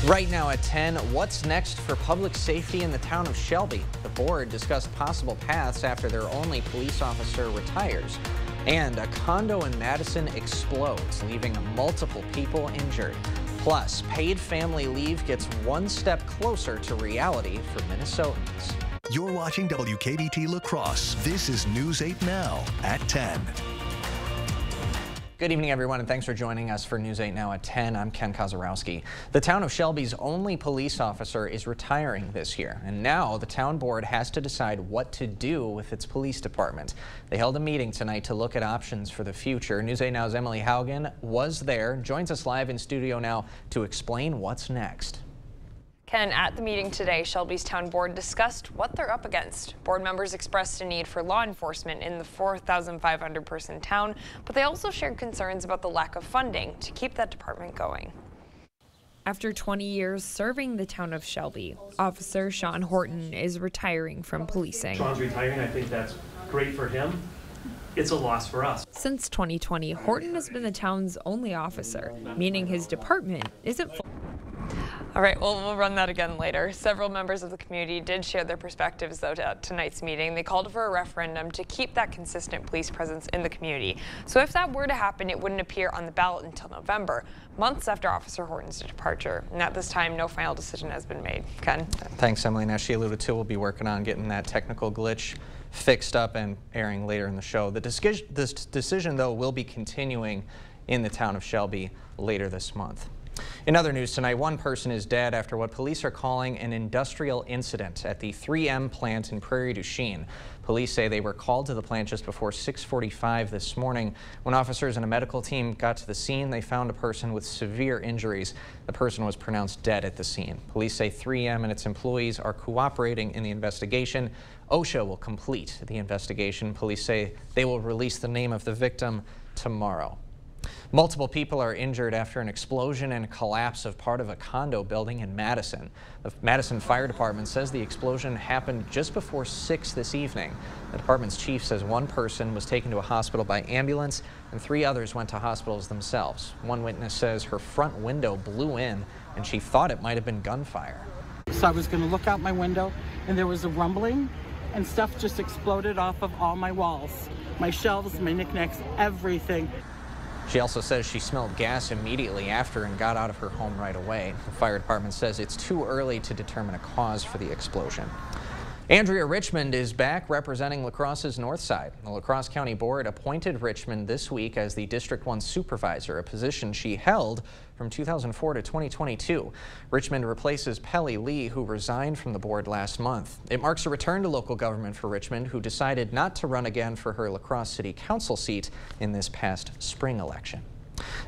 Right now at 10, what's next for public safety in the town of Shelby? The board discussed possible paths after their only police officer retires. And a condo in Madison explodes, leaving multiple people injured. Plus, paid family leave gets one step closer to reality for Minnesotans. You're watching WKDT La Crosse. This is News 8 Now at 10. Good evening, everyone, and thanks for joining us for News 8 Now at 10. I'm Ken Kozarowski. The town of Shelby's only police officer is retiring this year, and now the town board has to decide what to do with its police department. They held a meeting tonight to look at options for the future. News 8 Now's Emily Haugen was there, joins us live in studio now to explain what's next. Ken, at the meeting today, Shelby's town board discussed what they're up against. Board members expressed a need for law enforcement in the 4,500 person town, but they also shared concerns about the lack of funding to keep that department going. After 20 years serving the town of Shelby, Officer Sean Horton is retiring from policing. Sean's retiring. I think that's great for him. It's a loss for us. Since 2020, Horton has been the town's only officer, meaning his department isn't full. All right, well, we'll run that again later. Several members of the community did share their perspectives, though, at tonight's meeting. They called for a referendum to keep that consistent police presence in the community. So if that were to happen, it wouldn't appear on the ballot until November, months after Officer Horton's departure. And at this time, no final decision has been made. Ken? Thanks, Emily. Now, she alluded to we'll be working on getting that technical glitch fixed up and airing later in the show. This decision, though, will be continuing in the town of Shelby later this month. In other news tonight, one person is dead after what police are calling an industrial incident at the 3M plant in Prairie du Chien. Police say they were called to the plant just before 6:45 this morning. When officers and a medical team got to the scene, they found a person with severe injuries. The person was pronounced dead at the scene. Police say 3M and its employees are cooperating in the investigation. OSHA will complete the investigation. Police say they will release the name of the victim tomorrow. Multiple people are injured after an explosion and collapse of part of a condo building in Madison. The Madison Fire Department says the explosion happened just before 6 this evening. The department's chief says one person was taken to a hospital by ambulance and 3 others went to hospitals themselves. One witness says her front window blew in and she thought it might have been gunfire. So I was going to look out my window and there was a rumbling and stuff just exploded off of all my walls. My shelves, my knickknacks, everything. She also says she smelled gas immediately after and got out of her home right away. The fire department says it's too early to determine a cause for the explosion. Andrea Richmond is back representing La Crosse's North Side. The La Crosse County Board appointed Richmond this week as the District 1 supervisor, a position she held from 2004 to 2022. Richmond replaces Pelly Lee, who resigned from the board last month. It marks a return to local government for Richmond, who decided not to run again for her La Crosse City Council seat in this past spring election.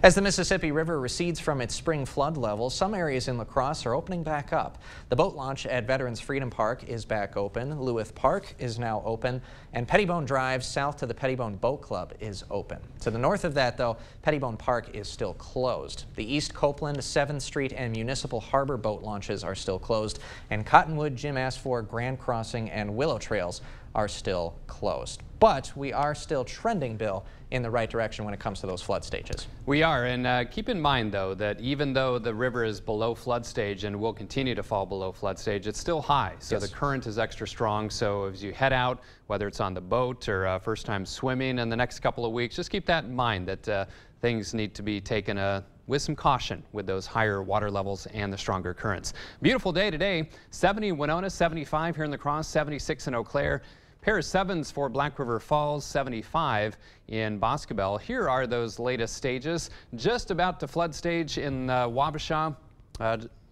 As the Mississippi River recedes from its spring flood level, some areas in La Crosse are opening back up. The boat launch at Veterans Freedom Park is back open. Lewith Park is now open, and Pettibone Drive south to the Pettibone Boat Club is open. To the north of that, though, Pettibone Park is still closed. The East Copeland, 7th Street, and Municipal Harbor boat launches are still closed, and Cottonwood, Jim Asfor, Grand Crossing, and Willow Trails are still closed. But we are still trending, Bill, in the right direction when it comes to those flood stages. We are, and keep in mind, though, that even though the river is below flood stage and will continue to fall below flood stage, it's still high. So yes, the current is extra strong. So as you head out, whether it's on the boat or first time swimming in the next couple of weeks, just keep that in mind that things need to be taken with some caution with those higher water levels and the stronger currents. Beautiful day today, 70 in Winona, 75 here in La Crosse, 76 in Eau Claire. Pair of 7s for Black River Falls, 75 in Boscobel. Here are those latest stages. Just about to flood stage in Wabasha.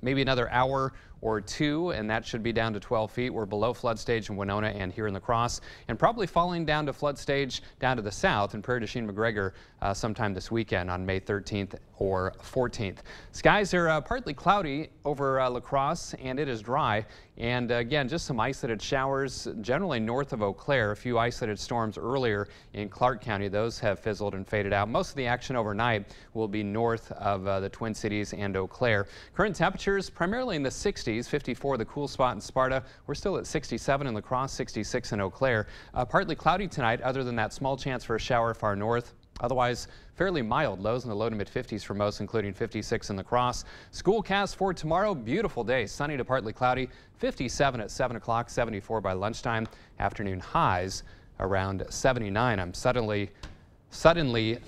Maybe another hour or 2, and that should be down to 12 feet. We're below flood stage in Winona and here in La Crosse, and probably falling down to flood stage down to the south in Prairie du Chien McGregor sometime this weekend on May 13th or 14th. Skies are partly cloudy over La Crosse, and it is dry. And again, just some isolated showers generally north of Eau Claire. A few isolated storms earlier in Clark County. Those have fizzled and faded out. Most of the action overnight will be north of the Twin Cities and Eau Claire. Current temperatures primarily in the 60s, 54 the cool spot in Sparta. We're still at 67 in La Crosse, 66 in Eau Claire. Partly cloudy tonight, other than that small chance for a shower far north. Otherwise, fairly mild. Lows in the low to mid 50s for most, including 56 in La Crosse. Schoolcast for tomorrow. Beautiful day. Sunny to partly cloudy. 57 at 7 o'clock, 74 by lunchtime. Afternoon highs around 79. I'm suddenly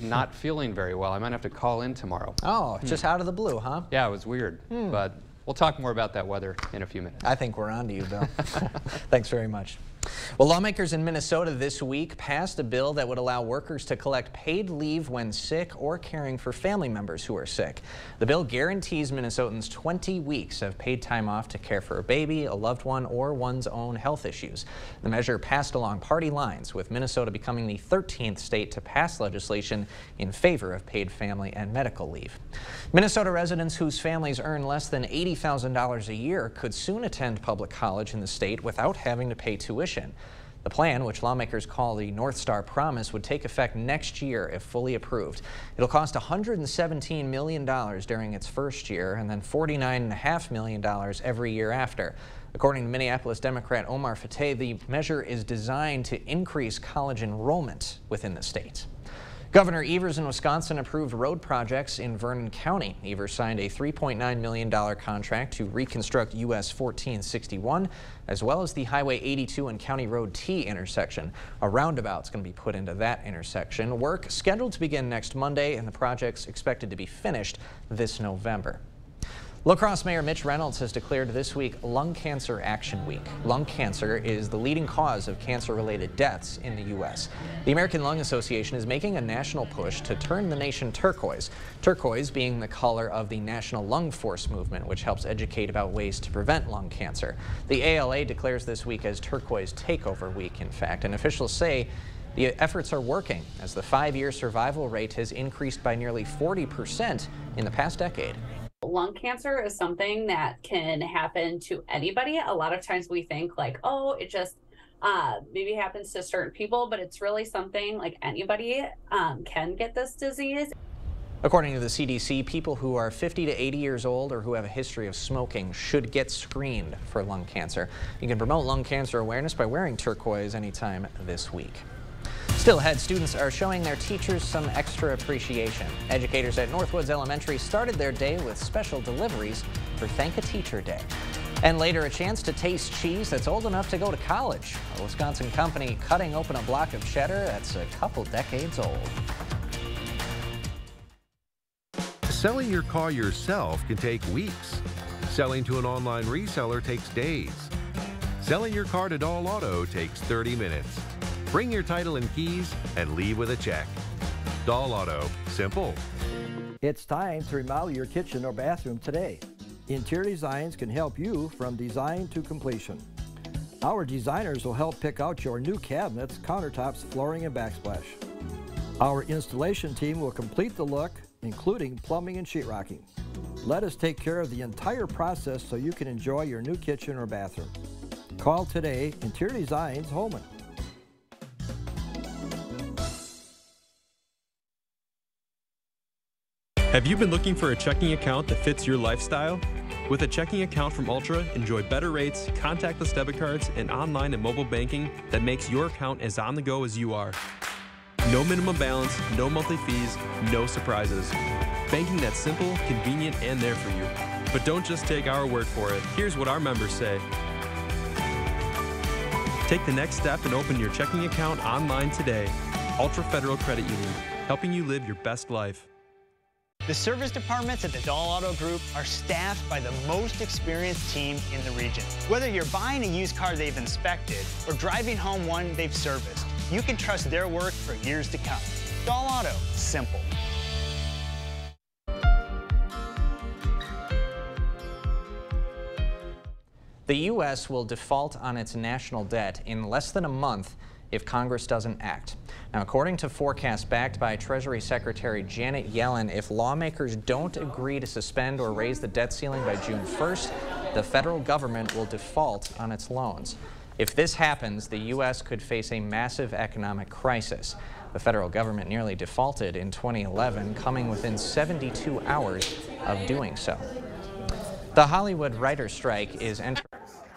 not feeling very well. I might have to call in tomorrow. Oh, just out of the blue, huh? Yeah, it was weird. But we'll talk more about that weather in a few minutes. I think we're on to you, Bill. Thanks very much. Well, lawmakers in Minnesota this week passed a bill that would allow workers to collect paid leave when sick or caring for family members who are sick. The bill guarantees Minnesotans 20 weeks of paid time off to care for a baby, a loved one, or one's own health issues. The measure passed along party lines, with Minnesota becoming the 13th state to pass legislation in favor of paid family and medical leave. Minnesota residents whose families earn less than $80,000 a year could soon attend public college in the state without having to pay tuition. The plan, which lawmakers call the North Star Promise, would take effect next year if fully approved. It'll cost $117 million during its first year and then $49.5 million every year after. According to Minneapolis Democrat Omar Fateh, the measure is designed to increase college enrollment within the state. Governor Evers in Wisconsin approved road projects in Vernon County. Evers signed a $3.9 million contract to reconstruct US 1461, as well as the Highway 82 and County Road T intersection. A roundabout's going to be put into that intersection. Work scheduled to begin next Monday, and the project's expected to be finished this November. La Crosse Mayor Mitch Reynolds has declared this week Lung Cancer Action Week. Lung cancer is the leading cause of cancer-related deaths in the U.S. The American Lung Association is making a national push to turn the nation turquoise. Turquoise being the color of the National Lung Force movement, which helps educate about ways to prevent lung cancer. The ALA declares this week as Turquoise Takeover Week, in fact, and officials say the efforts are working, as the 5-year survival rate has increased by nearly 40% in the past decade. Lung cancer is something that can happen to anybody. A lot of times we think like, oh, it just maybe happens to certain people, but it's really something like anybody can get this disease. According to the CDC, people who are 50 to 80 years old or who have a history of smoking should get screened for lung cancer. You can promote lung cancer awareness by wearing turquoise anytime this week. Still ahead, students are showing their teachers some extra appreciation. Educators at Northwoods Elementary started their day with special deliveries for Thank a Teacher Day. And later, a chance to taste cheese that's old enough to go to college. A Wisconsin company cutting open a block of cheddar that's a couple decades old. Selling your car yourself can take weeks. Selling to an online reseller takes days. Selling your car to Dahl Auto takes 30 minutes. Bring your title and keys and leave with a check. Dahl Auto, simple. It's time to remodel your kitchen or bathroom today. Interior Designs can help you from design to completion. Our designers will help pick out your new cabinets, countertops, flooring, and backsplash. Our installation team will complete the look, including plumbing and sheetrocking. Let us take care of the entire process so you can enjoy your new kitchen or bathroom. Call today, Interior Designs, Holman. Have you been looking for a checking account that fits your lifestyle? With a checking account from Ultra, enjoy better rates, contactless debit cards, and online and mobile banking that makes your account as on the go as you are. No minimum balance, no monthly fees, no surprises. Banking that's simple, convenient, and there for you. But don't just take our word for it. Here's what our members say. Take the next step and open your checking account online today. Ultra Federal Credit Union, helping you live your best life. The service departments at the Dahl Auto Group are staffed by the most experienced team in the region. Whether you're buying a used car they've inspected or driving home one they've serviced, you can trust their work for years to come. Dahl Auto, simple. The U.S. will default on its national debt in less than a month if Congress doesn't act. Now, according to forecasts backed by Treasury Secretary Janet Yellen, if lawmakers don't agree to suspend or raise the debt ceiling by June 1st, the federal government will default on its loans. If this happens, the U.S. could face a massive economic crisis. The federal government nearly defaulted in 2011, coming within 72 hours of doing so. The Hollywood writers' strike is entering.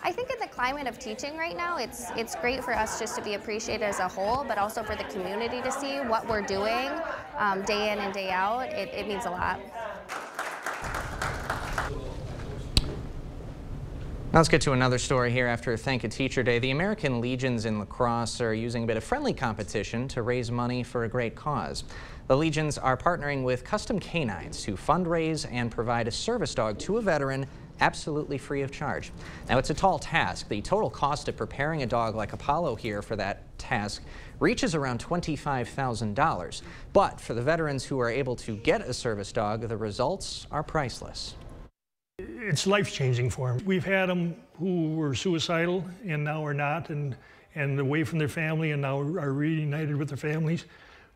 I think in the climate of teaching right now, it's great for us just to be appreciated as a whole, but also for the community to see what we're doing day in and day out, it means a lot. Now let's get to another story here after Thank a Teacher Day. The American Legions in La Crosse are using a bit of friendly competition to raise money for a great cause. The Legions are partnering with Custom Canines to fundraise and provide a service dog to a veteran absolutely free of charge. Now it's a tall task. The total cost of preparing a dog like Apollo here for that task reaches around $25,000. But for the veterans who are able to get a service dog, the results are priceless. It's life-changing for them. We've had them who were suicidal and now are not, and away from their family and now are reunited with their families.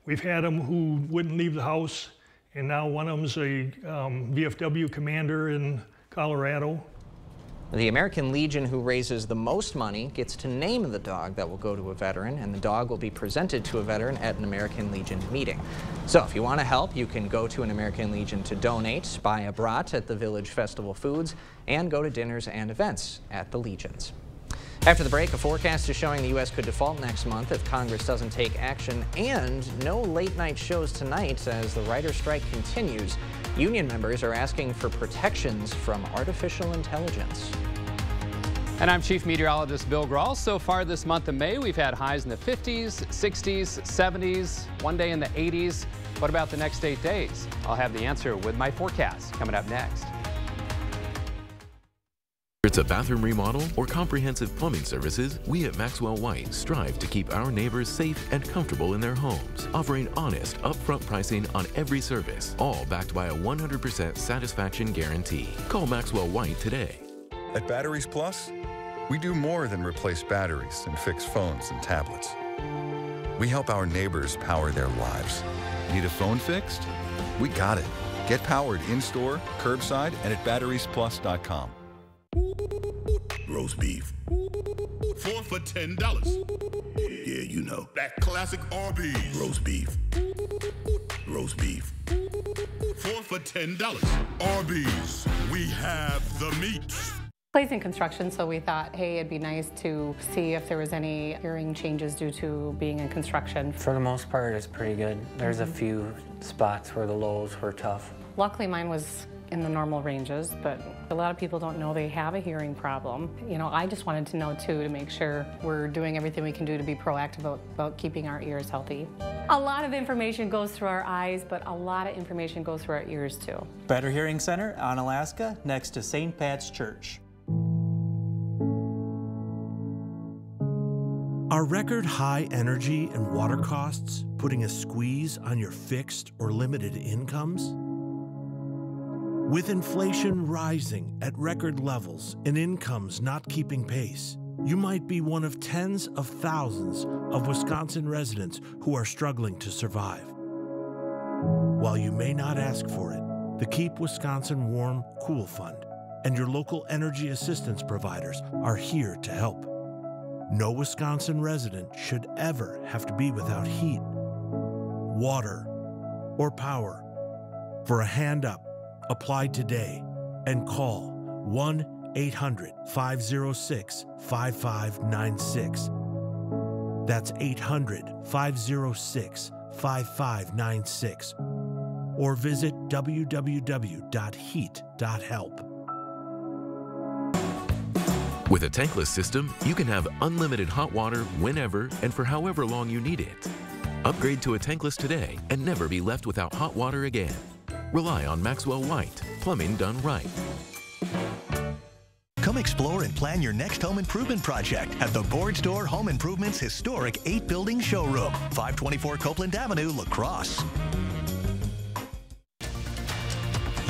We've had them who wouldn't leave the house, and now one of them's a VFW commander in Colorado. The American Legion, who raises the most money, gets to name the dog that will go to a veteran, and the dog will be presented to a veteran at an American Legion meeting. So if you want to help, you can go to an American Legion to donate, buy a brat at the Village Festival Foods, and go to dinners and events at the Legions. After the break, a forecast is showing the U.S. could default next month if Congress doesn't take action, and no late-night shows tonight as the writer's strike continues. Union members are asking for protections from artificial intelligence. And I'm Chief Meteorologist Bill Grahl. So far this month of May, we've had highs in the 50s, 60s, 70s, one day in the 80s. What about the next 8 days? I'll have the answer with my forecast coming up next. It's a bathroom remodel or comprehensive plumbing services, we at Maxwell White strive to keep our neighbors safe and comfortable in their homes, offering honest, upfront pricing on every service, all backed by a 100% satisfaction guarantee. Call Maxwell White today. At Batteries Plus, we do more than replace batteries and fix phones and tablets. We help our neighbors power their lives. Need a phone fixed? We got it. Get powered in-store, curbside, and at batteriesplus.com. Roast beef. 4 for $10. Yeah, you know. That classic Arby's. Roast beef. Roast beef. 4 for $10. Arby's. We have the meats. Plays in construction, so we thought, hey, it'd be nice to see if there was any hearing changes due to being in construction. For the most part, it's pretty good. There's a few spots where the lows were tough. Luckily, mine was in the normal ranges, but a lot of people don't know they have a hearing problem. You know, I just wanted to know too, to make sure we're doing everything we can do to be proactive about keeping our ears healthy. A lot of information goes through our eyes, but a lot of information goes through our ears too. Better Hearing Center on Alaska, next to St. Pat's Church. Are record high energy and water costs putting a squeeze on your fixed or limited incomes? With inflation rising at record levels and incomes not keeping pace, you might be one of tens of thousands of Wisconsin residents who are struggling to survive. While you may not ask for it, the Keep Wisconsin Warm Cool Fund and your local energy assistance providers are here to help. No Wisconsin resident should ever have to be without heat, water, or power. For a hand up, apply today and call 1-800-506-5596. That's 800-506-5596. Or visit www.heat.help. With a tankless system, you can have unlimited hot water whenever and for however long you need it. Upgrade to a tankless today and never be left without hot water again. Rely on Maxwell White, plumbing done right. Come explore and plan your next home improvement project at the Board Store Home Improvement's historic 8-building showroom, 524 Copeland Avenue, La Crosse.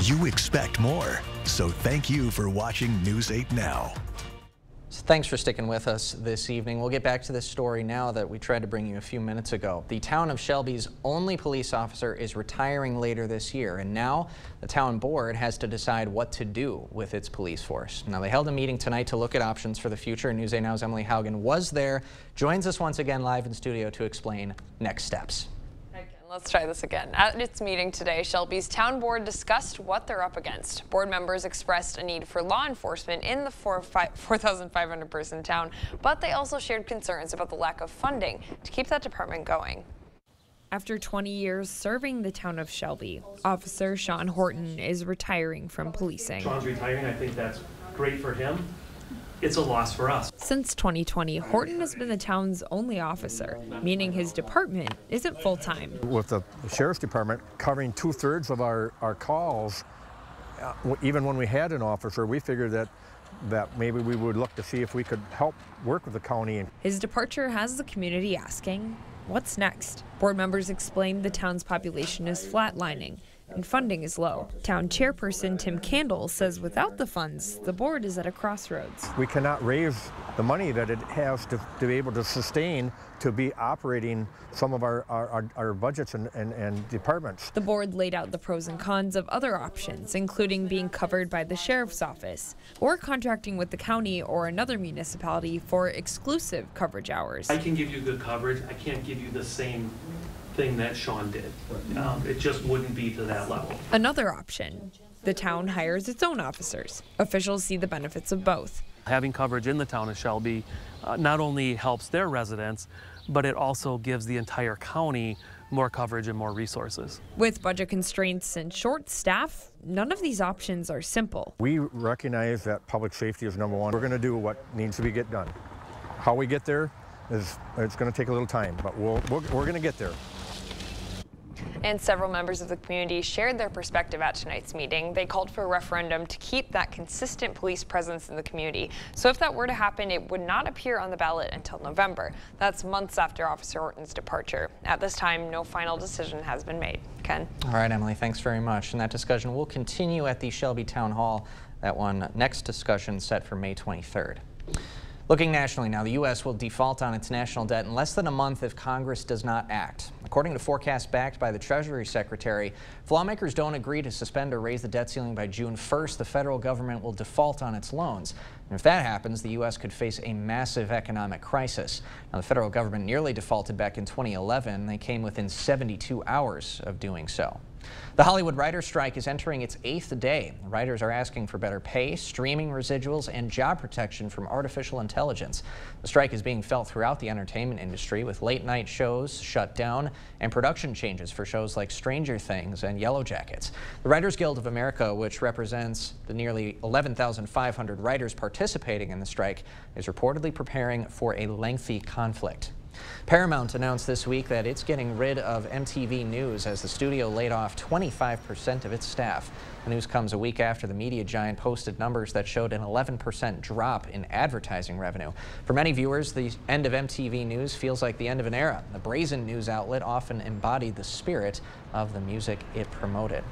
You expect more, so thank you for watching News 8 Now. Thanks for sticking with us this evening. We'll get back to this story now that we tried to bring you a few minutes ago. The town of Shelby's only police officer is retiring later this year, and now the town board has to decide what to do with its police force. Now, they held a meeting tonight to look at options for the future. News 8 Now's Emily Haugen was there, joins us once again live in studio to explain next steps. Let's try this again. At its meeting today, Shelby's town board discussed what they're up against. Board members expressed a need for law enforcement in the 4,500 person town, but they also shared concerns about the lack of funding to keep that department going. After 20 years serving the town of Shelby, Officer Sean Horton is retiring from policing. Sean's retiring. I think that's great for him. It's a loss for us. Since 2020, Horton has been the town's only officer, meaning his department isn't full-time. With the Sheriff's Department covering 2/3 of our calls, even when we had an officer, we figured that maybe we would look to see if we could help work with the county. His departure has the community asking, what's next? Board members explained the town's population is flatlining and funding is low. Town chairperson Tim Candle says without the funds, the board is at a crossroads. We cannot raise the money that it has to be able to sustain, to be operating some of our budgets and departments. The board laid out the pros and cons of other options, including being covered by the sheriff's office or contracting with the county or another municipality for exclusive coverage hours. I can give you good coverage. I can't give you the same thing that Sean did. It just wouldn't be to that level. Another option, the town hires its own officers. Officials see the benefits of both. Having coverage in the town of Shelby not only helps their residents, but it also gives the entire county more coverage and more resources. With budget constraints and short staff, none of these options are simple. We recognize that public safety is number one. We're going to do what needs to get done. How we get there it's going to take a little time, but we're going to get there. And several members of the community shared their perspective at tonight's meeting. They called for a referendum to keep that consistent police presence in the community. So if that were to happen, it would not appear on the ballot until November. That's months after Officer Horton's departure. At this time, no final decision has been made. Ken? All right, Emily, thanks very much. And that discussion will continue at the Shelby Town Hall. That one next discussion set for May 23rd. Looking nationally now, the U.S. will default on its national debt in less than a month if Congress does not act. According to forecasts backed by the Treasury Secretary, if lawmakers don't agree to suspend or raise the debt ceiling by June 1st, the federal government will default on its loans. And if that happens, the U.S. could face a massive economic crisis. Now, the federal government nearly defaulted back in 2011. They came within 72 hours of doing so. The Hollywood writers' strike is entering its 8th day. The writers are asking for better pay, streaming residuals, and job protection from artificial intelligence. The strike is being felt throughout the entertainment industry, with late-night shows shut down and production changes for shows like Stranger Things and Yellow Jackets. The Writers Guild of America, which represents the nearly 11,500 writers participating in the strike, is reportedly preparing for a lengthy conflict. Paramount announced this week that it's getting rid of MTV News as the studio laid off 25% of its staff. The news comes a week after the media giant posted numbers that showed an 11% drop in advertising revenue. For many viewers, the end of MTV News feels like the end of an era. The brazen news outlet often embodied the spirit of the music it promoted.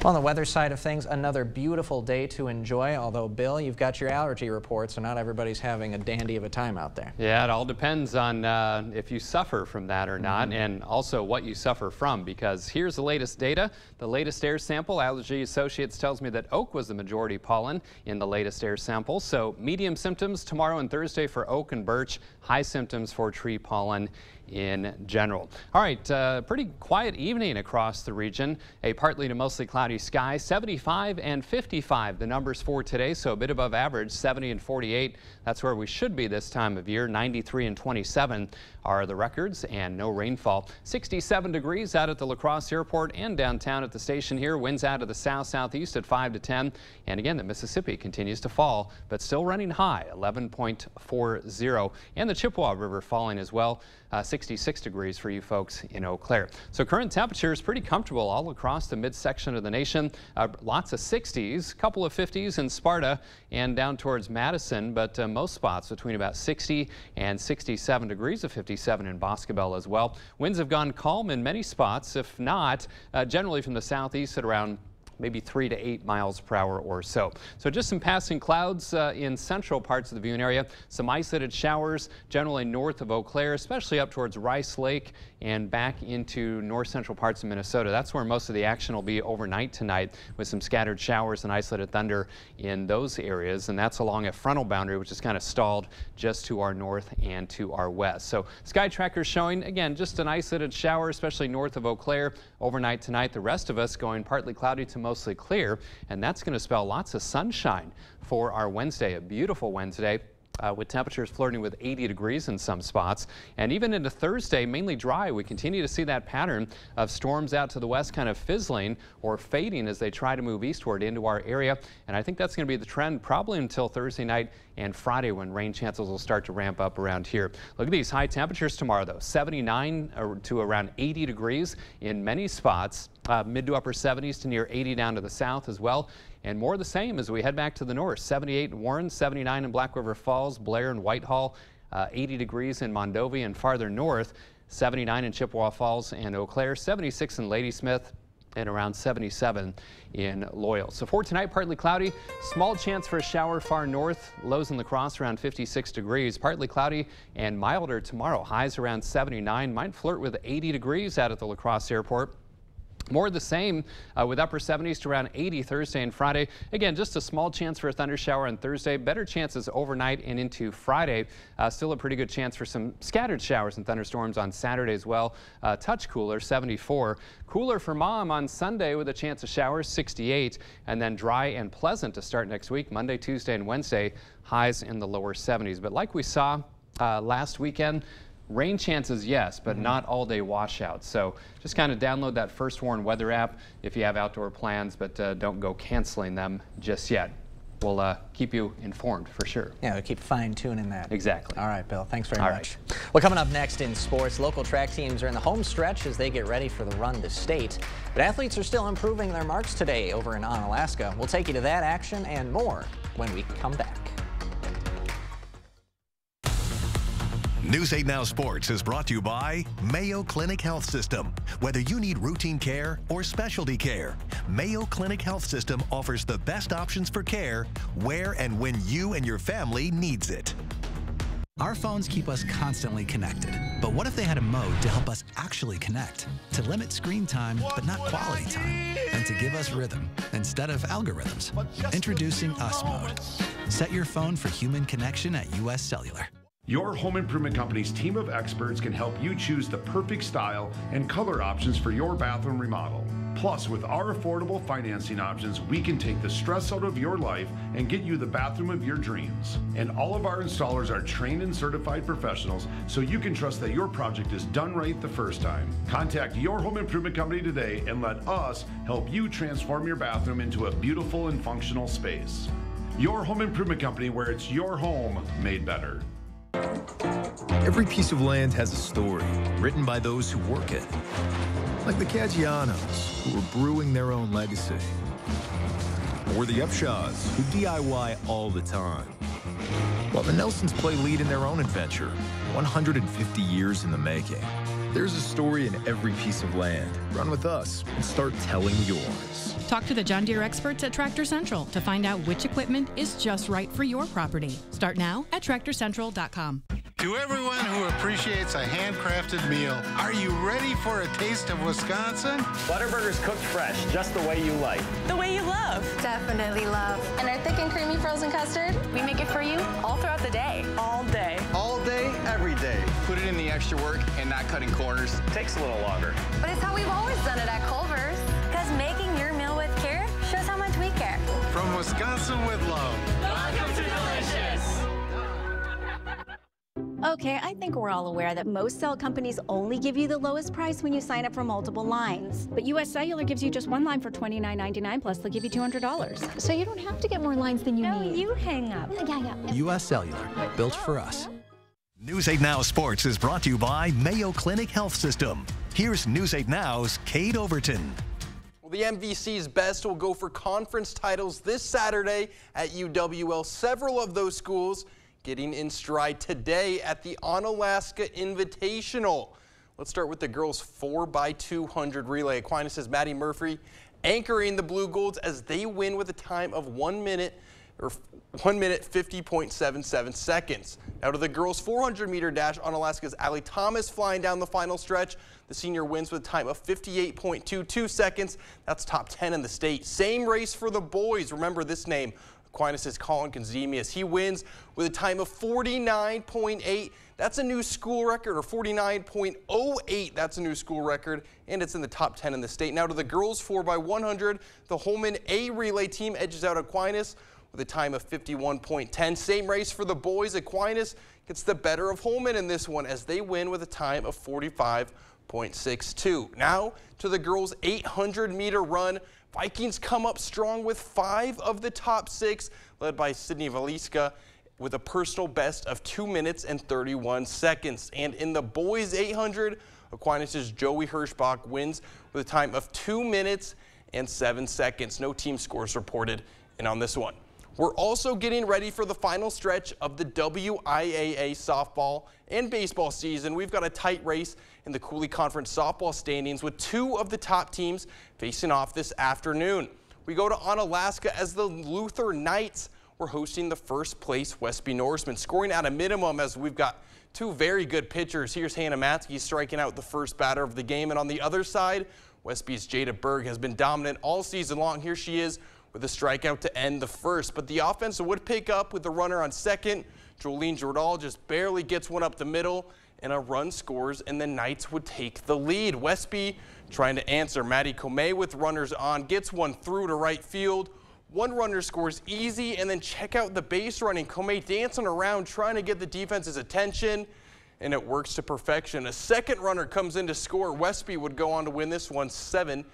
On the weather side of things, another beautiful day to enjoy, although, Bill, you've got your allergy report, so not everybody's having a dandy of a time out there. Yeah, it all depends on if you suffer from that or not, and also what you suffer from, because here's the latest data. The latest air sample, Allergy Associates tells me that oak was the majority pollen in the latest air sample, so medium symptoms tomorrow and Thursday for oak and birch, high symptoms for tree pollen in general. All right, pretty quiet evening across the region. A partly to mostly cloudy sky, 75 and 55 the numbers for today, so a bit above average, 70 and 48. That's where we should be this time of year. 93 and 27 are the records, and no rainfall. 67 degrees out at the La Crosse Airport and downtown at the station here. Winds out of the south-southeast at 5 to 10. And again, the Mississippi continues to fall, but still running high, 11.40. And the Chippewa River falling as well. 66 degrees for you folks in Eau Claire. So current temperature is pretty comfortable all across the midsection of the nation. Lots of 60s, couple of 50s in Sparta and down towards Madison, but most spots between about 60 and 67 degrees, of 57 in Boscobel as well. Winds have gone calm in many spots, if not generally from the southeast at around maybe 3 to 8 miles per hour or so. So just some passing clouds in central parts of the viewing area. Some isolated showers generally north of Eau Claire, especially up towards Rice Lake and back into north central parts of Minnesota. That's where most of the action will be overnight tonight, with some scattered showers and isolated thunder in those areas. And that's along a frontal boundary, which is kind of stalled just to our north and to our west. So Sky Tracker showing, again, just an isolated shower, especially north of Eau Claire overnight tonight. The rest of us going partly cloudy to mostly clear, and that's going to spell lots of sunshine for our Wednesday, a beautiful Wednesday. with temperatures flirting with 80 degrees in some spots. And even into Thursday, mainly dry. We continue to see that pattern of storms out to the west kind of fizzling or fading as they try to move eastward into our area. And I think that's going to be the trend probably until Thursday night and Friday, when rain chances will start to ramp up around here. Look at these high temperatures tomorrow, though. 79 to around 80 degrees in many spots. Mid to upper 70s to near 80 down to the south as well. And more of the same as we head back to the north. 78 in Warren, 79 in Black River Falls, Blair and Whitehall, 80 degrees in Mondovi, and farther north, 79 in Chippewa Falls and Eau Claire, 76 in Ladysmith, and around 77 in Loyal. So for tonight, partly cloudy, small chance for a shower far north, lows in La Crosse around 56 degrees, partly cloudy and milder tomorrow, highs around 79, might flirt with 80 degrees out at the La Crosse airport. More of the same with upper 70s to around 80 Thursday and Friday. Again, just a small chance for a thunder shower on Thursday. Better chances overnight and into Friday. Still a pretty good chance for some scattered showers and thunderstorms on Saturday as well. Touch cooler, 74. Cooler for Mom on Sunday with a chance of showers, 68. And then dry and pleasant to start next week. Monday, Tuesday, and Wednesday, highs in the lower 70s. But like we saw last weekend, rain chances, yes, but not all-day washouts. So just kind of download that First Warn weather app if you have outdoor plans, but don't go canceling them just yet. We'll keep you informed for sure. Yeah, we'll keep fine-tuning that. Exactly. All right, Bill. Thanks very much. Well, coming up next in sports, local track teams are in the home stretch as they get ready for the run to state. But athletes are still improving their marks today over in Onalaska. We'll take you to that action and more when we come back. News 8 Now Sports is brought to you by Mayo Clinic Health System. Whether you need routine care or specialty care, Mayo Clinic Health System offers the best options for care where and when you and your family needs it. Our phones keep us constantly connected. But what if they had a mode to help us actually connect? To limit screen time, but not quality time. And to give us rhythm instead of algorithms. Introducing Us Mode. Set your phone for human connection at US Cellular. Your home improvement company's team of experts can help you choose the perfect style and color options for your bathroom remodel. Plus, with our affordable financing options, we can take the stress out of your life and get you the bathroom of your dreams. And all of our installers are trained and certified professionals, so you can trust that your project is done right the first time. Contact your home improvement company today and let us help you transform your bathroom into a beautiful and functional space. Your home improvement company, where it's your home made better. Every piece of land has a story written by those who work it. Like the Caggianos, who are brewing their own legacy. Or the Upshaws, who DIY all the time. While the Nelsons play lead in their own adventure, 150 years in the making. There's a story in every piece of land. Run with us and start telling yours. Talk to the John Deere experts at Tractor Central to find out which equipment is just right for your property. Start now at TractorCentral.com. To everyone who appreciates a handcrafted meal, are you ready for a taste of Wisconsin? Butterburger's cooked fresh, just the way you like. The way you love. Definitely love. And our thick and creamy frozen custard, we make it for you all throughout the day. All day. All day, every day. Put it in the extra work and not cutting corners. Takes a little longer. But it's how we've always done it at Culver's. Because making your meal with care shows how much we care. From Wisconsin with love. Welcome to Delicious. Okay, I think we're all aware that most cell companies only give you the lowest price when you sign up for multiple lines. But US Cellular gives you just one line for $29.99, plus they'll give you $200. So you don't have to get more lines than you need. No, you hang up. Yeah. US Cellular, built for us. News 8 Now Sports is brought to you by Mayo Clinic Health System. Here's News 8 Now's Kate Overton. Well, the MVC's best will go for conference titles this Saturday at UWL. Several of those schools getting in stride today at the Onalaska Invitational. Let's start with the girls 4x200 relay. Aquinas' Maddie Murphy anchoring the Blue Golds as they win with a time of 1 minute 50.77 seconds. Now to the girls 400-meter dash, Onalaska's Allie Thomas flying down the final stretch. The senior wins with a time of 58.22 seconds. That's top 10 in the state. Same race for the boys. Remember this name, Aquinas' Colin Konzemius. He wins with a time of 49.8. That's a new school record, or 49.08. That's a new school record, and it's in the top 10 in the state. Now to the girls 4x100, the Holman A relay team edges out Aquinas with a time of 51.10. Same race for the boys. Aquinas gets the better of Holman in this one as they win with a time of 45.62. Now to the girls' 800-meter run. Vikings come up strong with 5 of the top 6, led by Sydney Valiska with a personal best of 2 minutes and 31 seconds. And in the boys' 800, Aquinas' Joey Hirschbach wins with a time of 2 minutes and 7 seconds. No team scores reported in on this one. We're also getting ready for the final stretch of the WIAA softball and baseball season. We've got a tight race in the Cooley Conference softball standings with 2 of the top teams facing off this afternoon. We go to Onalaska as the Luther Knights were hosting the first place Westby Norseman, scoring at a minimum as we've got 2 very good pitchers. Here's Hannah Matzke striking out the first batter of the game, and on the other side, Westby's Jada Berg has been dominant all season long. Here she is with a strikeout to end the first, but the offense would pick up with the runner on second. Jolene Jordahl just barely gets one up the middle, and a run scores, and the Knights would take the lead. Westby trying to answer. Maddie Comey with runners on gets one through to right field. One runner scores easy, and then check out the base running. Comey dancing around trying to get the defense's attention, and it works to perfection. A second runner comes in to score. Westby would go on to win this one 7-1.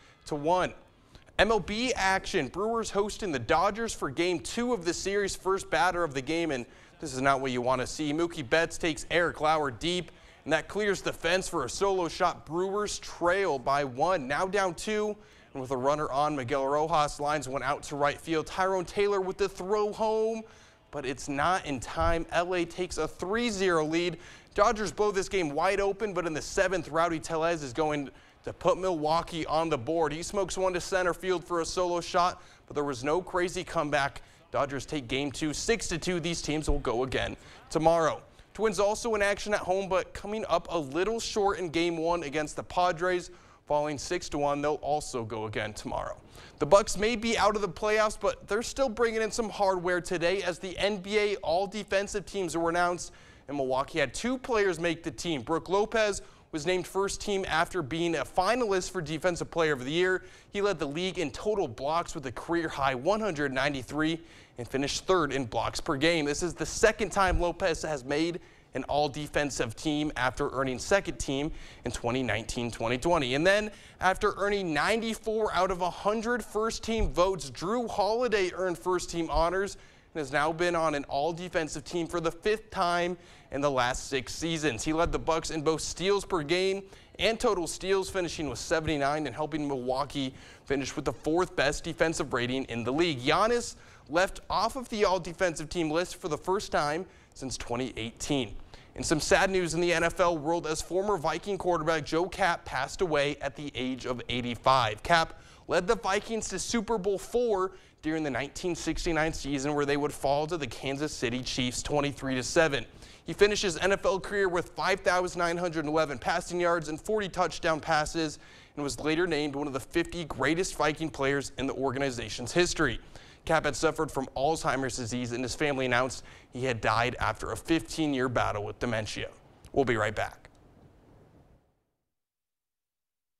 MLB action. Brewers hosting the Dodgers for Game 2 of the series. First batter of the game, and this is not what you want to see. Mookie Betts takes Eric Lauer deep, and that clears the fence for a solo shot. Brewers trail by 1, now down 2, and with a runner on, Miguel Rojas lines one out to right field. Tyrone Taylor with the throw home, but it's not in time. LA takes a 3-0 lead. Dodgers blow this game wide open, but in the 7th, Rowdy Tellez is going to put Milwaukee on the board. He smokes one to center field for a solo shot, but there was no crazy comeback. Dodgers take Game 2 6-2. These teams will go again tomorrow. Twins also in action at home, but coming up a little short in Game 1 against the Padres, falling 6-1. They'll also go again tomorrow. The Bucks may be out of the playoffs, but they're still bringing in some hardware today as the NBA all-defensive teams were announced, and Milwaukee had 2 players make the team. Brook Lopez was named first team after being a finalist for Defensive Player of the Year. He led the league in total blocks with a career-high 193 and finished 3rd in blocks per game. This is the second time Lopez has made an all-defensive team after earning second team in 2019-2020. And then after earning 94 out of 100 first-team votes, Drew Holiday earned first-team honors and has now been on an all-defensive team for the 5th time in the last 6 seasons. He led the Bucks in both steals per game and total steals, finishing with 79 and helping Milwaukee finish with the 4th best defensive rating in the league. Giannis left off of the all-defensive team list for the first time since 2018. And some sad news in the NFL world as former Viking quarterback Joe Kapp passed away at the age of 85. Kapp led the Vikings to Super Bowl IV during the 1969 season, where they would fall to the Kansas City Chiefs 23-7. He finished his NFL career with 5,911 passing yards and 40 touchdown passes, and was later named one of the 50 greatest Viking players in the organization's history. Kapp had suffered from Alzheimer's disease, and his family announced he had died after a 15-year battle with dementia. We'll be right back.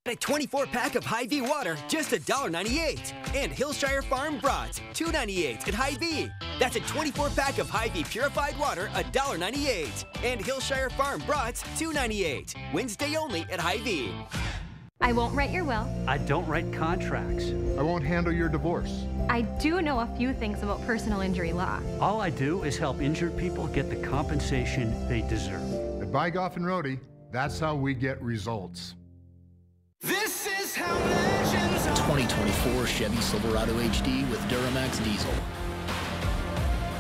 A 24-pack of Hy-Vee water, just $1.98. And Hillshire Farm Brats, $2.98 at Hy-Vee. That's a 24-pack of Hy-Vee purified water, $1.98. And Hillshire Farm Brats, $2.98. Wednesday only at Hy-Vee. I won't write your will. I don't write contracts. I won't handle your divorce. I do know a few things about personal injury law. All I do is help injured people get the compensation they deserve. At Bygoff and Rohde, that's how we get results. This is how legends are. 2024 Chevy Silverado HD with Duramax diesel.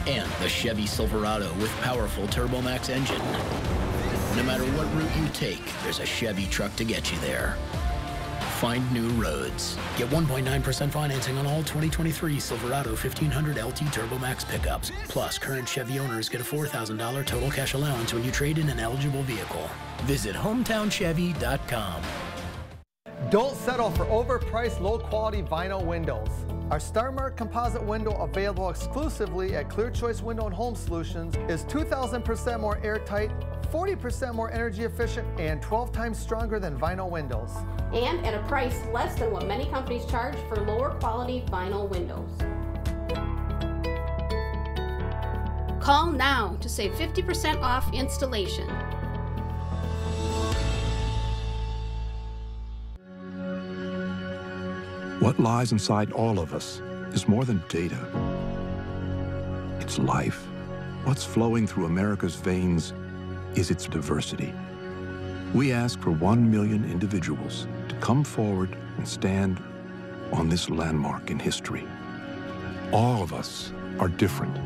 And the Chevy Silverado with powerful TurboMax engine. No matter what route you take, there's a Chevy truck to get you there. Find new roads. Get 1.9% financing on all 2023 Silverado 1500 LT TurboMax pickups. Plus, current Chevy owners get a $4,000 total cash allowance when you trade in an eligible vehicle. Visit HometownChevy.com. Don't settle for overpriced, low-quality vinyl windows. Our StarMark composite window, available exclusively at Clear Choice Window and Home Solutions, is 2,000% more airtight, 40% more energy efficient, and 12 times stronger than vinyl windows. And at a price less than what many companies charge for lower quality vinyl windows. Call now to save 50% off installation. What lies inside all of us is more than data. It's life. What's flowing through America's veins is its diversity. We ask for 1 million individuals to come forward and stand on this landmark in history. All of us are different,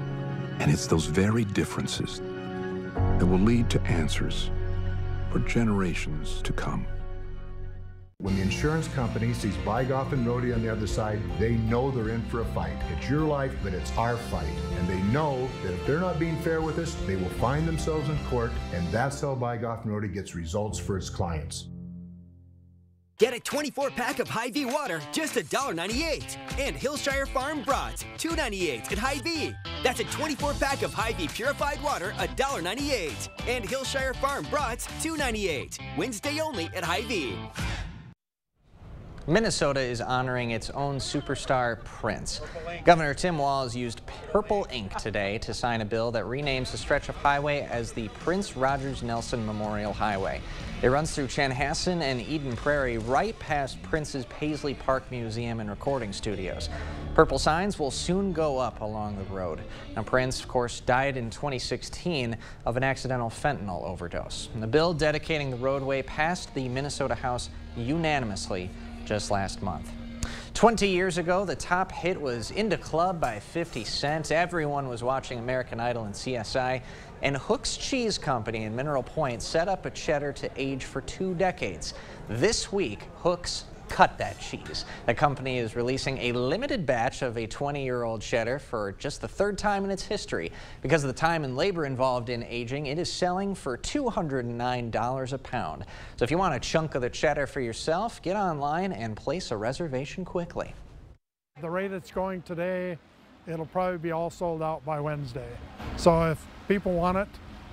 and it's those very differences that will lead to answers for generations to come. When the insurance company sees Bygoff and Rohde on the other side, they know they're in for a fight. It's your life, but it's our fight. And they know that if they're not being fair with us, they will find themselves in court, and that's how Bygoff and Rohde gets results for its clients. Get a 24-pack of Hy-Vee water, just $1.98. And Hillshire Farm Brats, $2.98 at Hy-Vee. That's a 24-pack of Hy-Vee purified water, $1.98. And Hillshire Farm Brats, $2.98. Wednesday only at Hy-Vee. Minnesota is honoring its own superstar, Prince. Governor Tim Walz used purple ink today to sign a bill that renames a stretch of highway as the Prince Rogers Nelson Memorial Highway. It runs through Chanhassen and Eden Prairie, right past Prince's Paisley Park Museum and Recording Studios. Purple signs will soon go up along the road. Now, Prince, of course, died in 2016 of an accidental fentanyl overdose. And the bill dedicating the roadway passed the Minnesota House unanimously just last month. 20 years ago, the top hit was Into Club by 50 Cent. Everyone was watching American Idol and CSI, and Hook's Cheese Company in Mineral Point set up a cheddar to age for 2 decades. This week, Hook's cut that cheese. The company is releasing a limited batch of a 20-year-old cheddar for just the 3rd time in its history. Because of the time and labor involved in aging, it is selling for $209 a pound. So if you want a chunk of the cheddar for yourself, get online and place a reservation quickly. The rate it's going today, it'll probably be all sold out by Wednesday. So if people want it,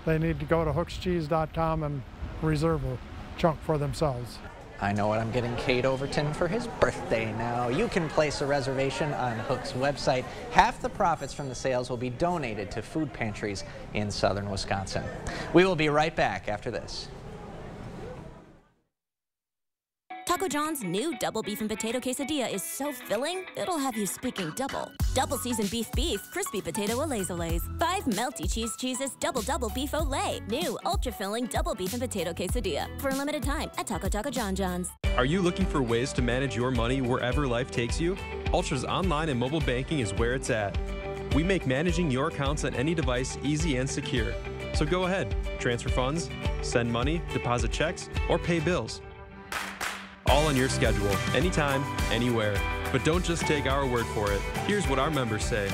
they need to go to hookscheese.com and reserve a chunk for themselves. I know what I'm getting Kate Overton for his birthday now. You can place a reservation on Hook's website. Half the profits from the sales will be donated to food pantries in southern Wisconsin. We will be right back after this. Taco John's new double beef and potato quesadilla is so filling, it'll have you speaking double. Double seasoned beef, crispy potato olays. 5 melty cheeses, double beef olay. New ultra filling double beef and potato quesadilla for a limited time at Taco John John's. Are you looking for ways to manage your money wherever life takes you? Ultra's online and mobile banking is where it's at. We make managing your accounts on any device easy and secure. So go ahead, transfer funds, send money, deposit checks, or pay bills. All on your schedule, anytime, anywhere. But don't just take our word for it. Here's what our members say.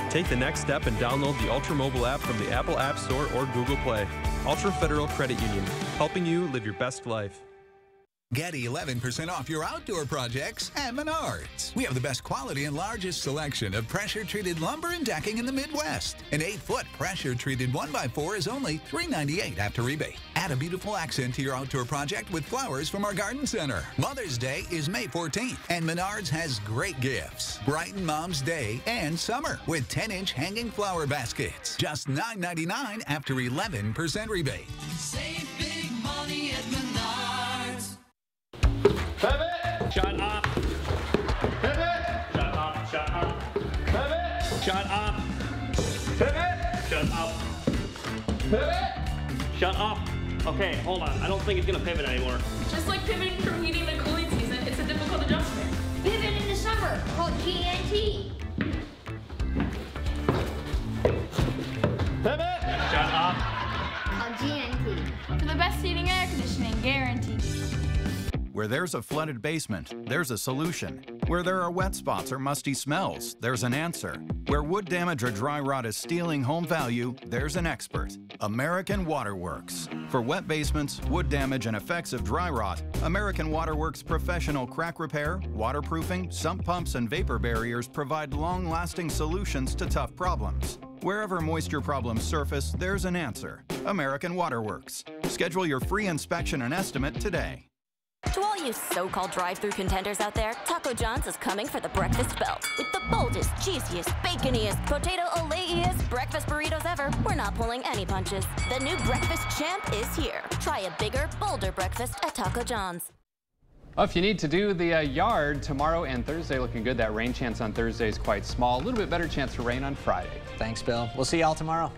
Take the next step and download the Ultra mobile app from the Apple App Store or Google Play. Ultra Federal Credit Union, helping you live your best life. Get 11% off your outdoor projects at Menards. We have the best quality and largest selection of pressure-treated lumber and decking in the Midwest. An 8-foot pressure-treated 1x4 is only $398 after rebate. Add a beautiful accent to your outdoor project with flowers from our garden center. Mother's Day is May 14th, and Menards has great gifts. Brighten Mom's Day and summer with 10-inch hanging flower baskets. Just $9.99 after 11% rebate. Save big money at Menards. Pivot! Shut up! Pivot! Shut up! Shut up! Pivot! Shut up! Pivot! Shut up! Pivot! Shut up! Okay, hold on. I don't think it's gonna pivot anymore. Just like pivoting from heating to cooling season, it's a difficult adjustment. Pivot in the summer, called GNT. Pivot! Shut up! On GNT. For the best heating and air conditioning guaranteed. Where there's a flooded basement, there's a solution. Where there are wet spots or musty smells, there's an answer. Where wood damage or dry rot is stealing home value, there's an expert. American Waterworks. For wet basements, wood damage, and effects of dry rot, American Waterworks professional crack repair, waterproofing, sump pumps, and vapor barriers provide long-lasting solutions to tough problems. Wherever moisture problems surface, there's an answer. American Waterworks. Schedule your free inspection and estimate today. To all you so-called drive-thru contenders out there, Taco John's is coming for the breakfast belt. With the boldest, cheesiest, baconiest, potato ole-iest breakfast burritos ever, we're not pulling any punches. The new breakfast champ is here. Try a bigger, bolder breakfast at Taco John's. Well, if you need to do the yard tomorrow and Thursday, looking good. That rain chance on Thursday is quite small. A little bit better chance for rain on Friday. Thanks, Bill. We'll see y'all tomorrow.